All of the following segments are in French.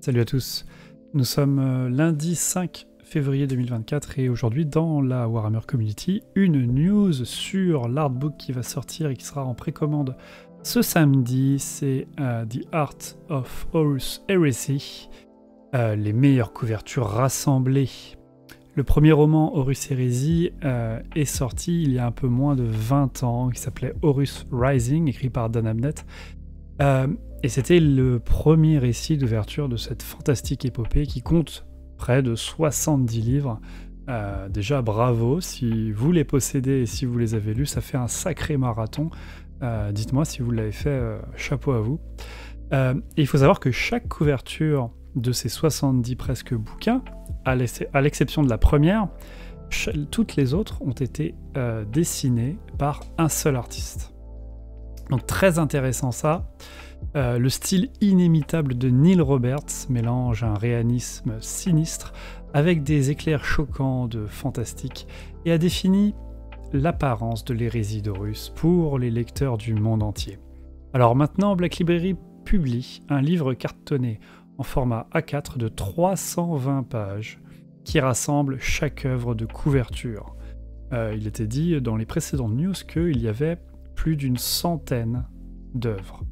Salut à tous, nous sommes lundi 5 février 2024 et aujourd'hui dans la Warhammer Community, une news sur l'artbook qui va sortir et qui sera en précommande ce samedi, c'est The Art of Horus Heresy, les meilleures couvertures rassemblées. Le premier roman Horus Heresy est sorti il y a un peu moins de 20 ans, qui s'appelait Horus Rising, écrit par Dan Abnett. Et c'était le premier récit d'ouverture de cette fantastique épopée qui compte près de 70 livres. Déjà bravo, si vous les possédez et si vous les avez lus, ça fait un sacré marathon. Dites-moi si vous l'avez fait, chapeau à vous. Et il faut savoir que chaque couverture de ces 70 presque bouquins, à l'exception de la première, toutes les autres ont été dessinées par un seul artiste. Donc très intéressant ça. Le style inimitable de Neil Roberts mélange un réalisme sinistre avec des éclairs choquants de fantastique et a défini l'apparence de l'hérésie d'Horus pour les lecteurs du monde entier. Alors maintenant, Black Library publie un livre cartonné en format A4 de 320 pages qui rassemble chaque œuvre de couverture. Il était dit dans les précédentes news qu'il y avait plus d'une centaine d'œuvres.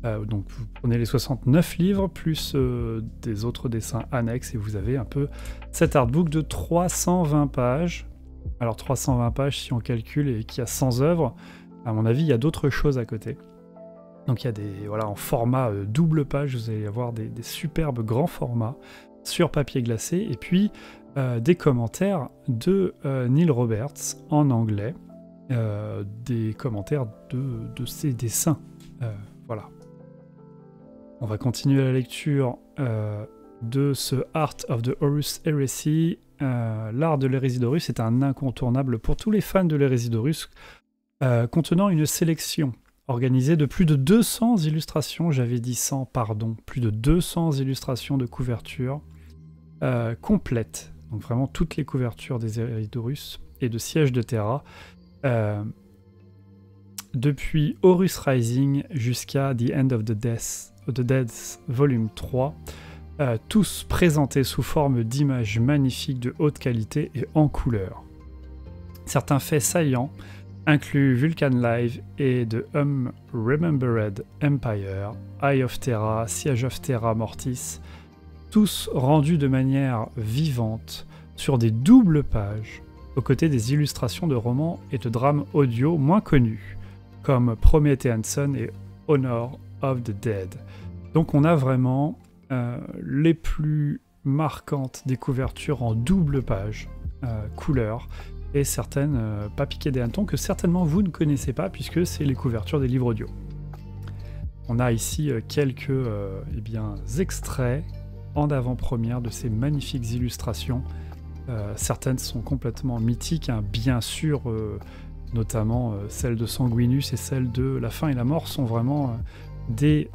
Donc vous prenez les 69 livres plus des autres dessins annexes et vous avez un peu cet artbook de 320 pages. Alors 320 pages si on calcule et qu'il y a 100 œuvres, à mon avis il y a d'autres choses à côté. Donc il y a des, voilà, en format double page, vous allez avoir des superbes grands formats sur papier glacé et puis des commentaires de Neil Roberts en anglais, des commentaires de ses dessins. Voilà. On va continuer la lecture de ce Art of the Horus Heresy. L'art de l'hérésie d'Horus est un incontournable pour tous les fans de l'hérésie d'Horus, contenant une sélection organisée de plus de 200 illustrations, j'avais dit 100, pardon, plus de 200 illustrations de couverture complètes, donc vraiment toutes les couvertures des hérésies d'Horus et de Siège de Terra, depuis Horus Rising jusqu'à The End of the Deads Volume 3, tous présentés sous forme d'images magnifiques de haute qualité et en couleur. Certains faits saillants incluent Vulcan Live et The Remembered Empire, Eye of Terra, Siege of Terra Mortis, tous rendus de manière vivante sur des doubles pages, aux côtés des illustrations de romans et de drames audio moins connus, comme Promethean Sun et Honor of the Dead. Donc on a vraiment les plus marquantes des couvertures en double page, couleur, et certaines pas piquées des hannetons que certainement vous ne connaissez pas puisque c'est les couvertures des livres audio. On a ici quelques extraits en avant-première de ces magnifiques illustrations. Certaines sont complètement mythiques, hein, bien sûr. Notamment celles de Sanguinus et celles de La Fin et la Mort sont vraiment des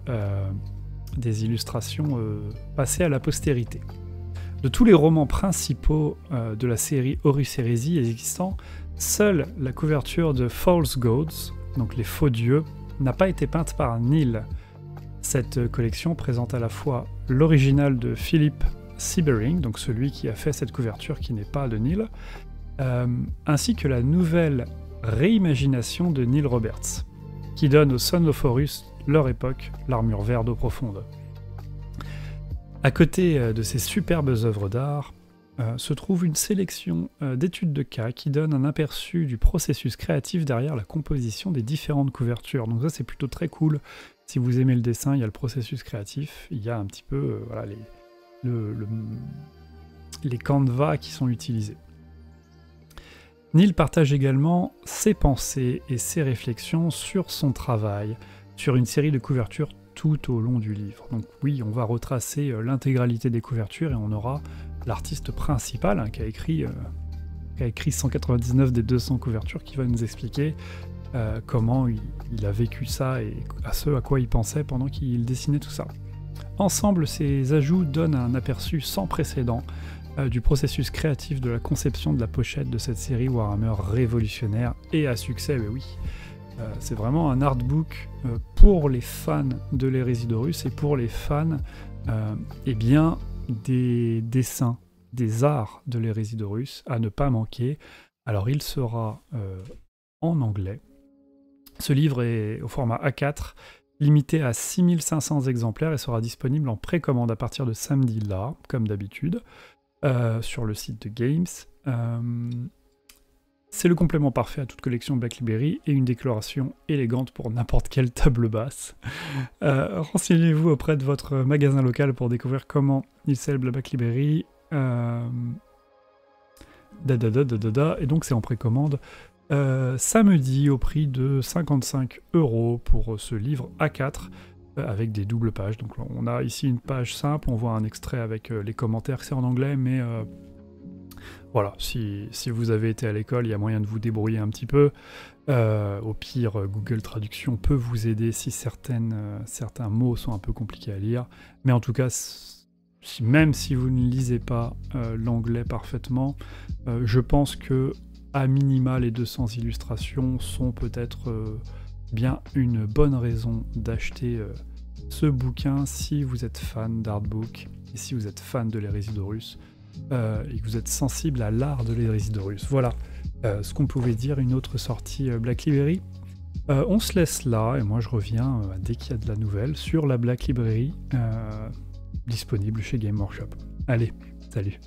illustrations passées à la postérité. De tous les romans principaux de la série Horus Heresy existants, seule la couverture de False Gods, donc les faux dieux, n'a pas été peinte par Neil. Cette collection présente à la fois l'original de Philip Siebering, donc celui qui a fait cette couverture qui n'est pas de Neil, ainsi que la nouvelle réimagination de Neil Roberts, qui donne aux Sons of Horus leur époque, l'armure verte d'eau profonde. À côté de ces superbes œuvres d'art, se trouve une sélection d'études de cas qui donne un aperçu du processus créatif derrière la composition des différentes couvertures. Donc ça c'est plutôt très cool. Si vous aimez le dessin, il y a le processus créatif, il y a un petit peu voilà, les canevas qui sont utilisés. Neil partage également ses pensées et ses réflexions sur son travail, sur une série de couvertures tout au long du livre. Donc oui, on va retracer l'intégralité des couvertures et on aura l'artiste principal hein, qui a écrit 199 des 200 couvertures qui va nous expliquer comment il a vécu ça et à quoi il pensait pendant qu'il dessinait tout ça. Ensemble, ces ajouts donnent un aperçu sans précédent du processus créatif de la conception de la pochette de cette série Warhammer révolutionnaire et à succès, oui. C'est vraiment un artbook pour les fans de l'Hérésidorus et pour les fans eh bien, des dessins, des arts de l'Hérésidorus à ne pas manquer. Alors il sera en anglais. Ce livre est au format A4, limité à 6500 exemplaires et sera disponible en précommande à partir de samedi là, comme d'habitude, sur le site de Games. C'est le complément parfait à toute collection Black Library et une décoration élégante pour n'importe quelle table basse. Renseignez-vous auprès de votre magasin local pour découvrir comment il célèbre la Black Library. Et donc c'est en précommande samedi au prix de 55 € pour ce livre A4 avec des doubles pages. Donc on a ici une page simple, on voit un extrait avec les commentaires, c'est en anglais, mais voilà, si vous avez été à l'école, il y a moyen de vous débrouiller un petit peu. Au pire, Google Traduction peut vous aider si certains mots sont un peu compliqués à lire. Mais en tout cas, même si vous ne lisez pas l'anglais parfaitement, je pense que à minima, les 200 illustrations sont peut-être bien une bonne raison d'acheter ce bouquin si vous êtes fan d'artbook et si vous êtes fan de l'Hérésidorus. Et que vous êtes sensible à l'art de l'Hérésidorus. Voilà ce qu'on pouvait dire, une autre sortie Black Library. On se laisse là, et moi je reviens dès qu'il y a de la nouvelle sur la Black Library disponible chez Game Workshop. Allez, salut!